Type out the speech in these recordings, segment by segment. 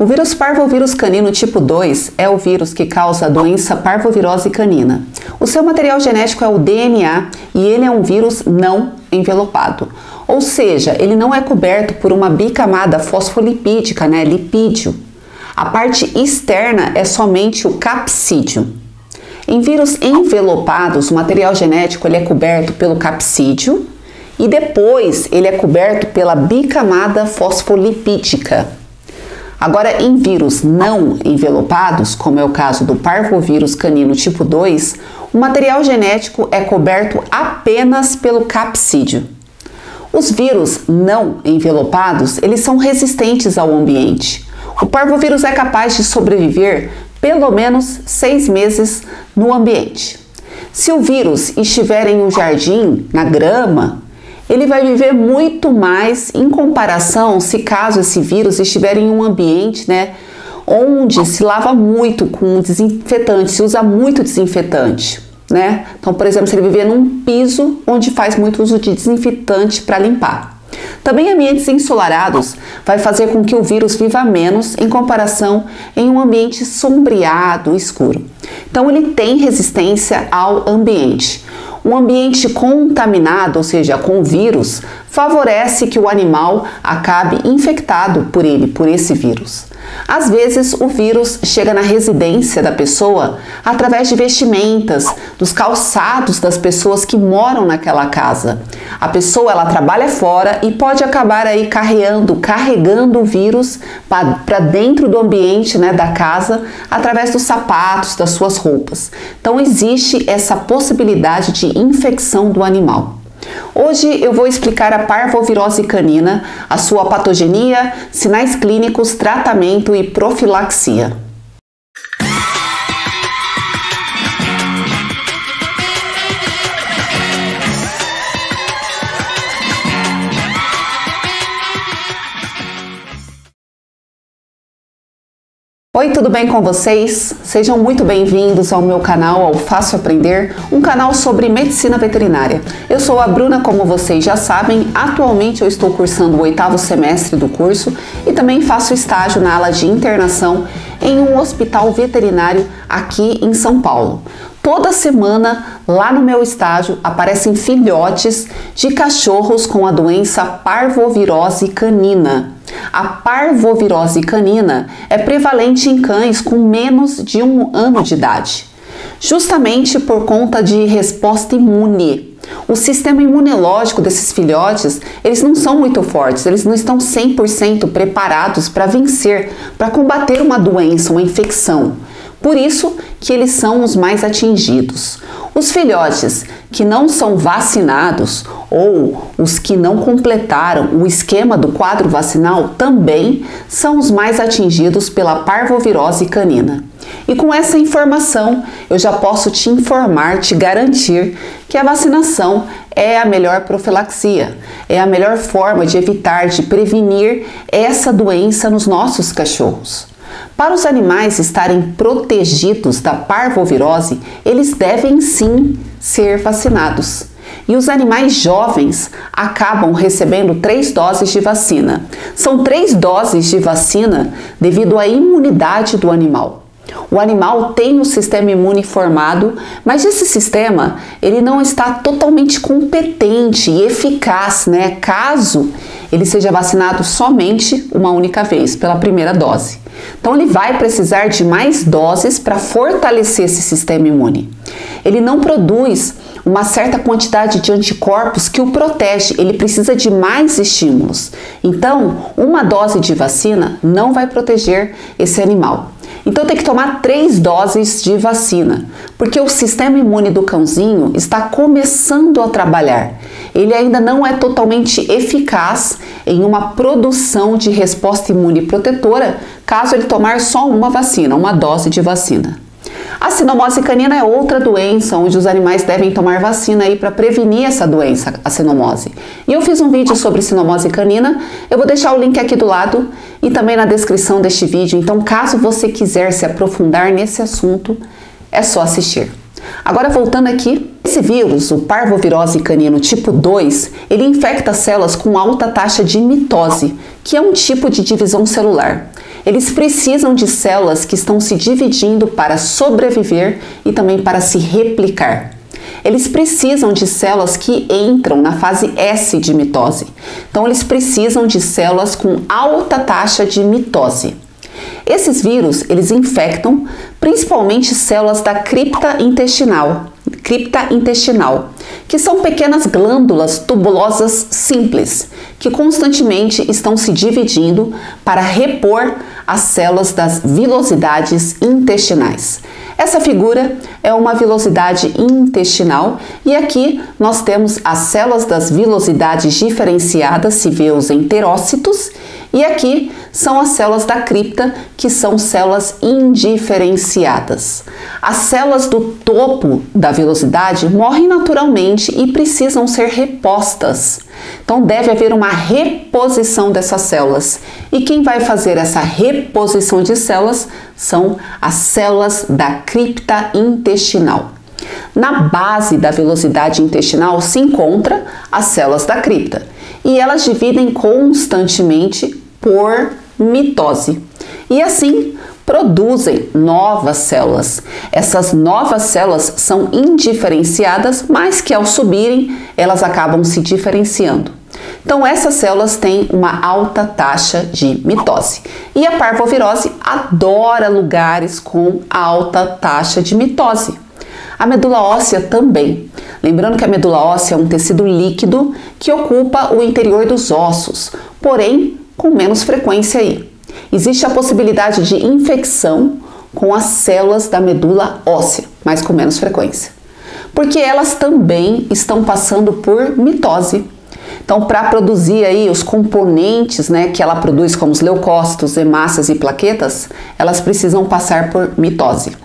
O vírus parvovírus canino tipo 2 é o vírus que causa a doença parvovirose canina. O seu material genético é o DNA e ele é um vírus não envelopado. Ou seja, ele não é coberto por uma bicamada fosfolipídica, lipídio. A parte externa é somente o capsídio. Em vírus envelopados, o material genético ele é coberto pelo capsídio e depois ele é coberto pela bicamada fosfolipídica. Agora, em vírus não envelopados, como é o caso do parvovírus canino tipo 2, o material genético é coberto apenas pelo capsídio. Os vírus não envelopados, eles são resistentes ao ambiente. O parvovírus é capaz de sobreviver pelo menos 6 meses no ambiente. Se o vírus estiver em um jardim, na grama, ele vai viver muito mais em comparação se caso esse vírus estiver em um ambiente, onde se lava muito com desinfetante, se usa muito desinfetante, Então, por exemplo, se ele viver num piso onde faz muito uso de desinfetante para limpar. Também ambientes ensolarados vai fazer com que o vírus viva menos em comparação em um ambiente sombreado, escuro. Então, ele tem resistência ao ambiente. Um ambiente contaminado, ou seja, com vírus, favorece que o animal acabe infectado por esse vírus. Às vezes, o vírus chega na residência da pessoa através de vestimentas, dos calçados das pessoas que moram naquela casa. A pessoa ela trabalha fora e pode acabar aí carregando o vírus para dentro do ambiente da casa através dos sapatos, das suas roupas. Então, existe essa possibilidade de infecção do animal. Hoje eu vou explicar a parvovirose canina, a sua patogenia, sinais clínicos, tratamento e profilaxia. Oi, tudo bem com vocês? Sejam muito bem-vindos ao meu canal, ao Fácil Aprender, um canal sobre medicina veterinária. Eu sou a Bruna, como vocês já sabem, atualmente eu estou cursando o 8º semestre do curso e também faço estágio na ala de internação em um hospital veterinário aqui em São Paulo. Toda semana, lá no meu estágio, aparecem filhotes de cachorros com a doença parvovirose canina. A parvovirose canina é prevalente em cães com menos de 1 ano de idade, justamente por conta de resposta imune. O sistema imunológico desses filhotes, eles não são muito fortes, eles não estão 100% preparados para vencer, para combater uma doença, uma infecção. Por isso que eles são os mais atingidos. Os filhotes que não são vacinados ou os que não completaram o esquema do quadro vacinal também são os mais atingidos pela parvovirose canina. E com essa informação eu já posso te informar, te garantir que a vacinação é a melhor profilaxia, é a melhor forma de evitar, de prevenir essa doença nos nossos cachorros. Para os animais estarem protegidos da parvovirose, eles devem sim ser vacinados. E os animais jovens acabam recebendo 3 doses de vacina. São 3 doses de vacina devido à imunidade do animal. O animal tem o sistema imune formado, mas esse sistema ele não está totalmente competente e eficaz, caso ele seja vacinado somente uma única vez, pela primeira dose. Então ele vai precisar de mais doses para fortalecer esse sistema imune. Ele não produz uma certa quantidade de anticorpos que o protege, ele precisa de mais estímulos. Então, uma dose de vacina não vai proteger esse animal. Então tem que tomar 3 doses de vacina, porque o sistema imune do cãozinho está começando a trabalhar. Ele ainda não é totalmente eficaz em uma produção de resposta imune protetora, caso ele tomar só uma vacina, uma dose de vacina. A sinomose canina é outra doença onde os animais devem tomar vacina para prevenir essa doença, a sinomose. E eu fiz um vídeo sobre sinomose canina, eu vou deixar o link aqui do lado e também na descrição deste vídeo. Então, caso você quiser se aprofundar nesse assunto, é só assistir. Agora, voltando aqui, esse vírus, o parvovirose canino tipo 2, ele infecta células com alta taxa de mitose, que é um tipo de divisão celular. Eles precisam de células que estão se dividindo para sobreviver e também para se replicar. Eles precisam de células que entram na fase S de mitose. Então, eles precisam de células com alta taxa de mitose. Esses vírus, eles infectam principalmente células da cripta intestinal, que são pequenas glândulas tubulosas simples, que constantemente estão se dividindo para repor as células das vilosidades intestinais. Essa figura é uma vilosidade intestinal e aqui nós temos as células das vilosidades diferenciadas, se vê os enterócitos, e aqui são as células da cripta, que são células indiferenciadas. As células do topo da vilosidade morrem naturalmente e precisam ser repostas. Então deve haver uma reposição dessas células. E quem vai fazer essa reposição de células são as células da cripta intestinal. Na base da vilosidade intestinal se encontra as células da cripta e elas dividem constantemente por mitose e assim produzem novas células. Essas novas células são indiferenciadas, mas que ao subirem elas acabam se diferenciando. Então essas células têm uma alta taxa de mitose. E a parvovirose adora lugares com alta taxa de mitose. A medula óssea também. Lembrando que a medula óssea é um tecido líquido que ocupa o interior dos ossos, porém com menos frequência aí. Existe a possibilidade de infecção com as células da medula óssea, mas com menos frequência, porque elas também estão passando por mitose. Então, para produzir aí os componentes, que ela produz, como os leucócitos, hemácias e plaquetas, elas precisam passar por mitose.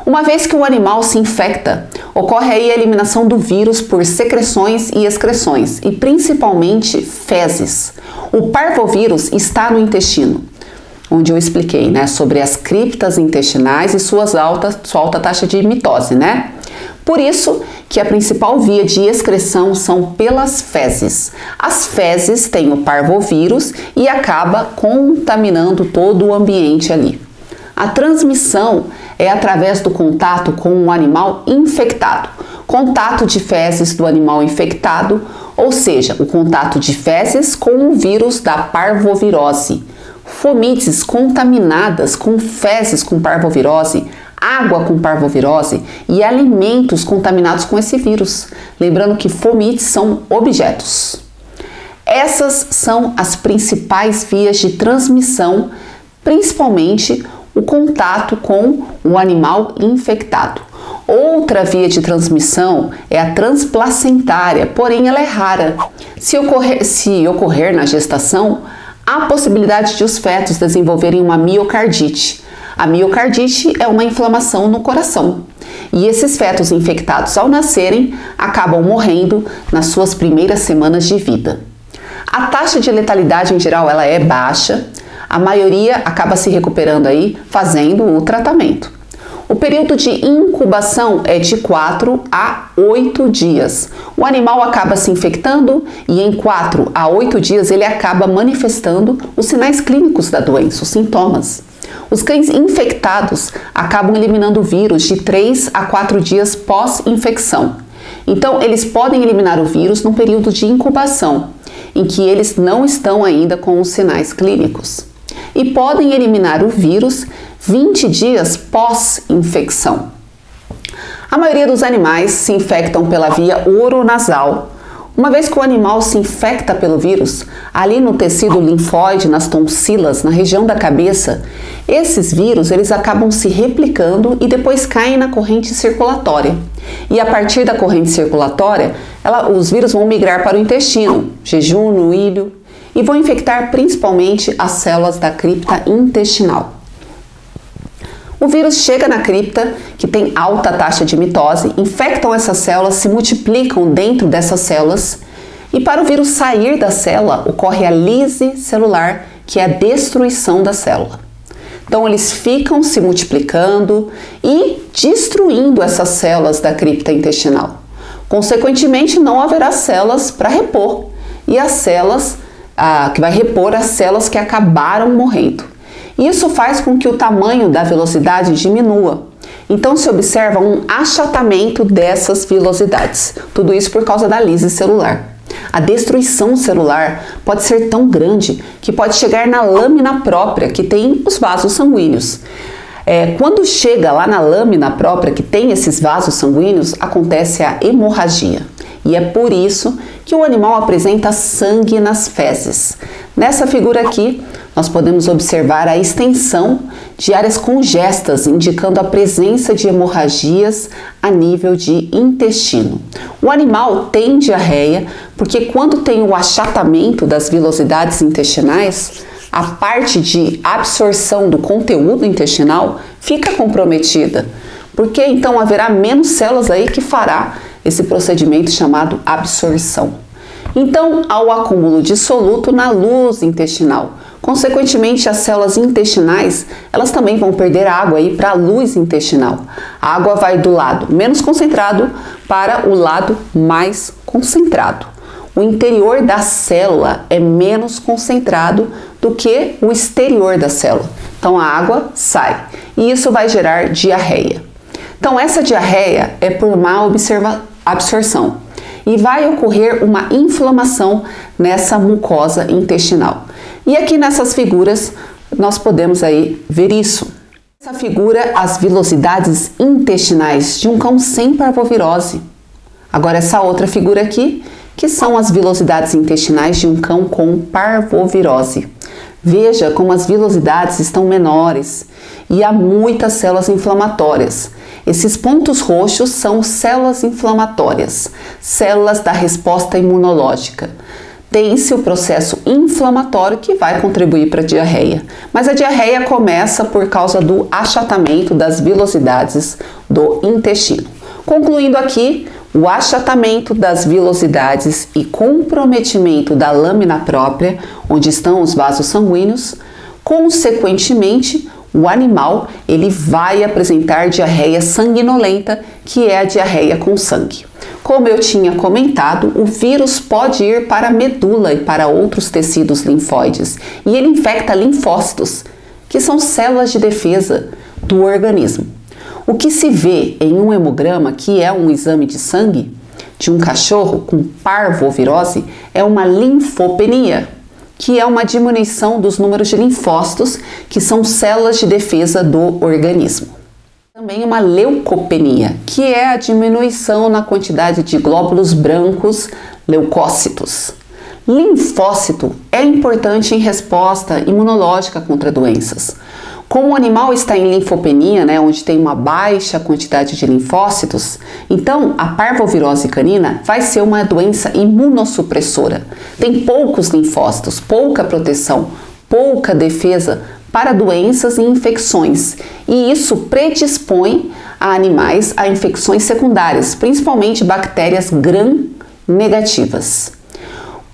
Uma vez que o animal se infecta, ocorre aí a eliminação do vírus por secreções e excreções, e principalmente fezes. O parvovírus está no intestino, onde eu expliquei, sobre as criptas intestinais e sua alta taxa de mitose, Por isso que a principal via de excreção são pelas fezes. As fezes têm o parvovírus e acaba contaminando todo o ambiente ali. A transmissão é através do contato com um animal infectado. Contato de fezes do animal infectado, ou seja, o contato de fezes com o vírus da parvovirose. Fomites contaminadas com fezes com parvovirose, água com parvovirose e alimentos contaminados com esse vírus. Lembrando que fomites são objetos. Essas são as principais vias de transmissão, principalmente o contato com o animal infectado. Outra via de transmissão é a transplacentária, porém ela é rara. Se ocorrer na gestação, há possibilidade de os fetos desenvolverem uma miocardite. A miocardite é uma inflamação no coração. E esses fetos infectados ao nascerem acabam morrendo nas suas primeiras semanas de vida. A taxa de letalidade em geral ela é baixa. A maioria acaba se recuperando aí fazendo o tratamento. O período de incubação é de 4 a 8 dias. O animal acaba se infectando e em 4 a 8 dias ele acaba manifestando os sinais clínicos da doença, os sintomas. Os cães infectados acabam eliminando o vírus de 3 a 4 dias pós-infecção. Então, eles podem eliminar o vírus no período de incubação, em que eles não estão ainda com os sinais clínicos. E podem eliminar o vírus 20 dias pós-infecção. A maioria dos animais se infectam pela via oronasal. Uma vez que o animal se infecta pelo vírus, ali no tecido linfóide, nas tonsilas, na região da cabeça, esses vírus eles acabam se replicando e depois caem na corrente circulatória. E a partir da corrente circulatória, os vírus vão migrar para o intestino, jejum, ilho, e vão infectar principalmente as células da cripta intestinal. O vírus chega na cripta, que tem alta taxa de mitose, infectam essas células, se multiplicam dentro dessas células e para o vírus sair da célula ocorre a lise celular, que é a destruição da célula. Então eles ficam se multiplicando e destruindo essas células da cripta intestinal. Consequentemente, não haverá células para repor e as células que vai repor as células que acabaram morrendo. Isso faz com que o tamanho da velocidade diminua. Então se observa um achatamento dessas velocidades. Tudo isso por causa da lise celular. A destruição celular pode ser tão grande que pode chegar na lâmina própria, que tem os vasos sanguíneos. Quando chega lá na lâmina própria, que tem esses vasos sanguíneos, acontece a hemorragia. E é por isso que o animal apresenta sangue nas fezes. Nessa figura aqui, nós podemos observar a extensão de áreas congestas, indicando a presença de hemorragias a nível de intestino. O animal tem diarreia porque quando tem o achatamento das vilosidades intestinais, a parte de absorção do conteúdo intestinal fica comprometida, porque então haverá menos células aí que fará esse procedimento chamado absorção. Então, há o acúmulo de soluto na luz intestinal. Consequentemente, as células intestinais, elas também vão perder água aí para a luz intestinal. A água vai do lado menos concentrado para o lado mais concentrado. O interior da célula é menos concentrado do que o exterior da célula. Então, a água sai e isso vai gerar diarreia. Então, essa diarreia é por má absorção e vai ocorrer uma inflamação nessa mucosa intestinal. E aqui nessas figuras nós podemos aí ver isso. Essa figura, as vilosidades intestinais de um cão sem parvovirose. Agora essa outra figura aqui, que são as vilosidades intestinais de um cão com parvovirose. Veja como as vilosidades estão menores e há muitas células inflamatórias. Esses pontos roxos são células inflamatórias, células da resposta imunológica. Tem-se o processo inflamatório que vai contribuir para a diarreia, mas a diarreia começa por causa do achatamento das vilosidades do intestino. Concluindo aqui, o achatamento das vilosidades e comprometimento da lâmina própria, onde estão os vasos sanguíneos, consequentemente, o animal ele vai apresentar diarreia sanguinolenta, que é a diarreia com sangue. Como eu tinha comentado, o vírus pode ir para a medula e para outros tecidos linfóides e ele infecta linfócitos, que são células de defesa do organismo. O que se vê em um hemograma, que é um exame de sangue de um cachorro com parvovirose, é uma linfopenia, que é uma diminuição dos números de linfócitos, que são células de defesa do organismo. Também uma leucopenia, que é a diminuição na quantidade de glóbulos brancos leucócitos. Linfócito é importante em resposta imunológica contra doenças. Como o animal está em linfopenia, onde tem uma baixa quantidade de linfócitos, então a parvovirose canina vai ser uma doença imunossupressora. Tem poucos linfócitos, pouca proteção, pouca defesa para doenças e infecções, e isso predispõe a animais a infecções secundárias, principalmente bactérias gram-negativas.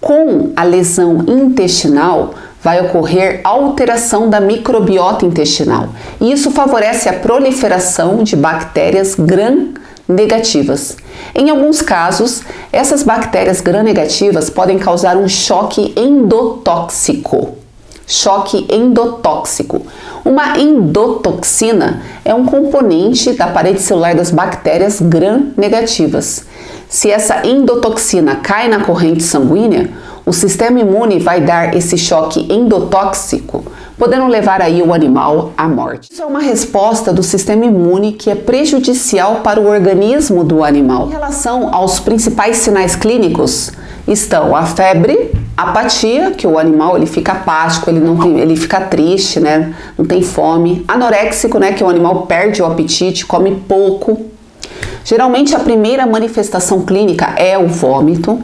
Com a lesão intestinal, vai ocorrer alteração da microbiota intestinal, e isso favorece a proliferação de bactérias gram-negativas. Em alguns casos, essas bactérias gram-negativas podem causar um choque endotóxico. Choque endotóxico. Uma endotoxina é um componente da parede celular das bactérias gram-negativas. Se essa endotoxina cai na corrente sanguínea, o sistema imune vai dar esse choque endotóxico, podendo levar aí o animal à morte. Isso é uma resposta do sistema imune que é prejudicial para o organismo do animal. Em relação aos principais sinais clínicos, estão a febre, apatia, que o animal ele fica apático, ele fica triste, não tem fome. Anoréxico, que o animal perde o apetite, come pouco. Geralmente a primeira manifestação clínica é o vômito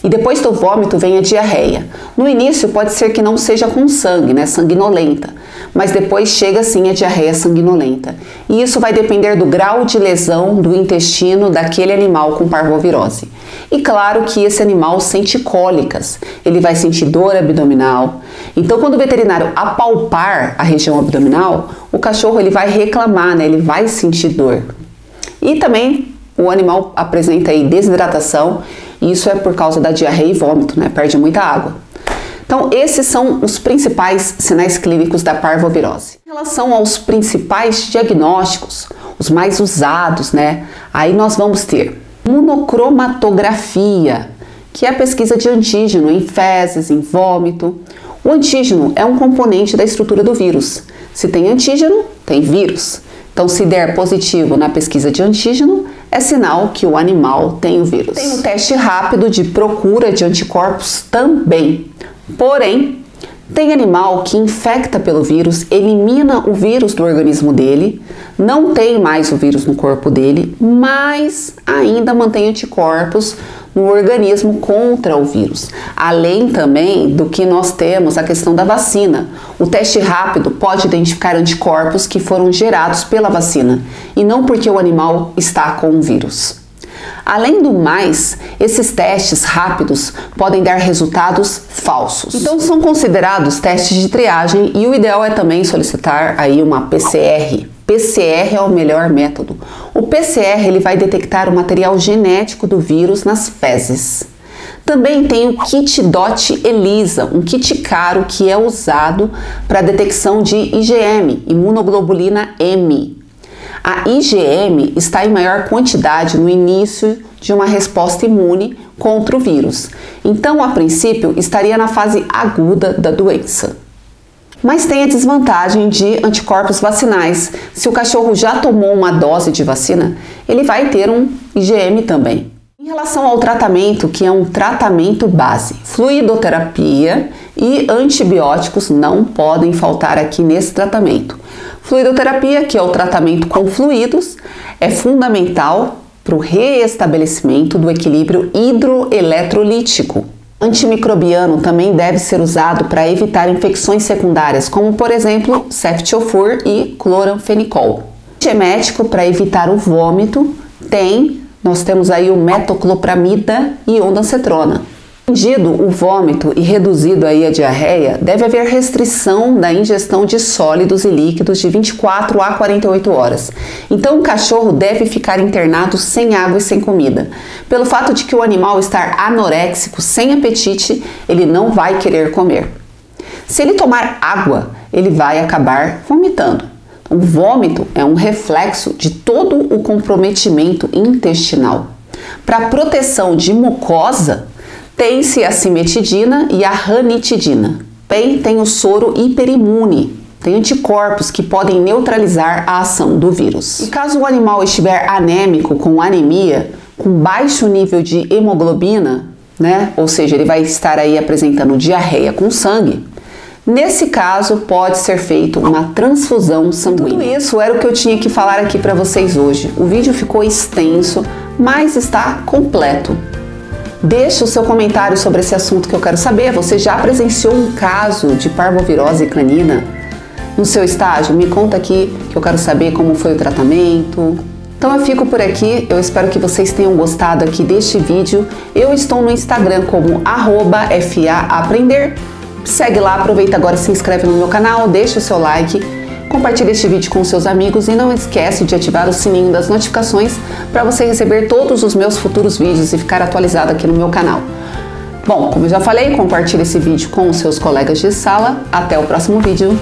e depois do vômito vem a diarreia. No início pode ser que não seja com sangue, sanguinolenta, mas depois chega sim a diarreia sanguinolenta. E isso vai depender do grau de lesão do intestino daquele animal com parvovirose. E claro que esse animal sente cólicas, ele vai sentir dor abdominal. Então quando o veterinário apalpar a região abdominal, o cachorro ele vai reclamar, ele vai sentir dor. E também o animal apresenta aí desidratação, e isso é por causa da diarreia e vômito, perde muita água. Então, esses são os principais sinais clínicos da parvovirose. Em relação aos principais diagnósticos, os mais usados, né? Aí nós vamos ter monocromatografia, que é a pesquisa de antígeno em fezes, em vômito. O antígeno é um componente da estrutura do vírus. Se tem antígeno, tem vírus. Então, se der positivo na pesquisa de antígeno, é sinal que o animal tem o vírus. Tem o teste rápido de procura de anticorpos também. Porém, tem animal que infecta pelo vírus, elimina o vírus do organismo dele, não tem mais o vírus no corpo dele, mas ainda mantém anticorpos no organismo contra o vírus. Além também do que nós temos a questão da vacina. O teste rápido pode identificar anticorpos que foram gerados pela vacina e não porque o animal está com o vírus. Além do mais, esses testes rápidos podem dar resultados falsos. Então são considerados testes de triagem e o ideal é também solicitar aí uma PCR. PCR é o melhor método. O PCR ele vai detectar o material genético do vírus nas fezes. Também tem o kit DOT ELISA, um kit caro que é usado para a detecção de IgM, imunoglobulina M. A IgM está em maior quantidade no início de uma resposta imune contra o vírus. Então, a princípio, estaria na fase aguda da doença. Mas tem a desvantagem de anticorpos vacinais. Se o cachorro já tomou uma dose de vacina, ele vai ter um IgM também. Em relação ao tratamento, que é um tratamento base, fluidoterapia e antibióticos não podem faltar aqui nesse tratamento. Fluidoterapia, que é o tratamento com fluidos, é fundamental para o reestabelecimento do equilíbrio hidroeletrolítico. Antimicrobiano também deve ser usado para evitar infecções secundárias, como por exemplo, ceftiofur e cloranfenicol. Antiemético para evitar o vômito nós temos aí o metoclopramida e ondansetrona. Atendido o vômito e reduzido aí a diarreia, deve haver restrição da ingestão de sólidos e líquidos de 24 a 48 horas. Então o cachorro deve ficar internado sem água e sem comida. Pelo fato de que o animal estar anoréxico, sem apetite, ele não vai querer comer. Se ele tomar água, ele vai acabar vomitando. O vômito é um reflexo de todo o comprometimento intestinal. Para proteção de mucosa, tem-se a cimetidina e a ranitidina. Também tem o soro hiperimune. Tem anticorpos que podem neutralizar a ação do vírus. E caso o animal estiver anêmico, com anemia, com baixo nível de hemoglobina, né? Ou seja, ele vai estar aí apresentando diarreia com sangue. Nesse caso, pode ser feita uma transfusão sanguínea. Tudo isso era o que eu tinha que falar aqui para vocês hoje. O vídeo ficou extenso, mas está completo. Deixe o seu comentário sobre esse assunto que eu quero saber. Você já presenciou um caso de parvovirose canina no seu estágio? Me conta aqui que eu quero saber como foi o tratamento. Então eu fico por aqui, eu espero que vocês tenham gostado aqui deste vídeo. Eu estou no Instagram como @FAAprender. Segue lá, aproveita agora e se inscreve no meu canal, deixa o seu like, compartilhe este vídeo com seus amigos e não esquece de ativar o sininho das notificações para você receber todos os meus futuros vídeos e ficar atualizado aqui no meu canal. Bom, como eu já falei, compartilhe esse vídeo com os seus colegas de sala. Até o próximo vídeo.